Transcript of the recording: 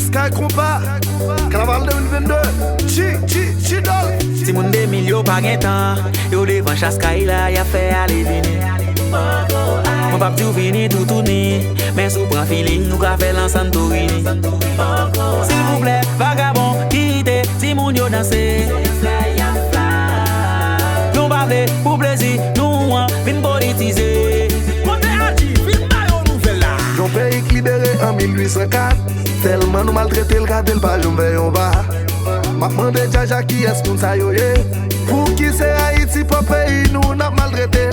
Sky Compa, Carnaval 2022, Chidol. Si moun de milyo pa gen tan, yo devan chaskay la, ya fe ale vini. Mon pap tou fini tout tourni, men sou pran feeling, nou ka fe lan Santorini. S'il vous plaît, vagabond, kite, si moun yo danse. Nou pa vle pou plezi, nou an vin politize. Kote Haji, fin bayo nouvel la. Yon pays libéré en 1804, tellement nous maltraité le gardé le pas, j'en vais en bas. M'a demandé Jaja qui est-ce qu'on sa yo ye. Pour qui c'est Haïti, pour pays nous n'a maltraité.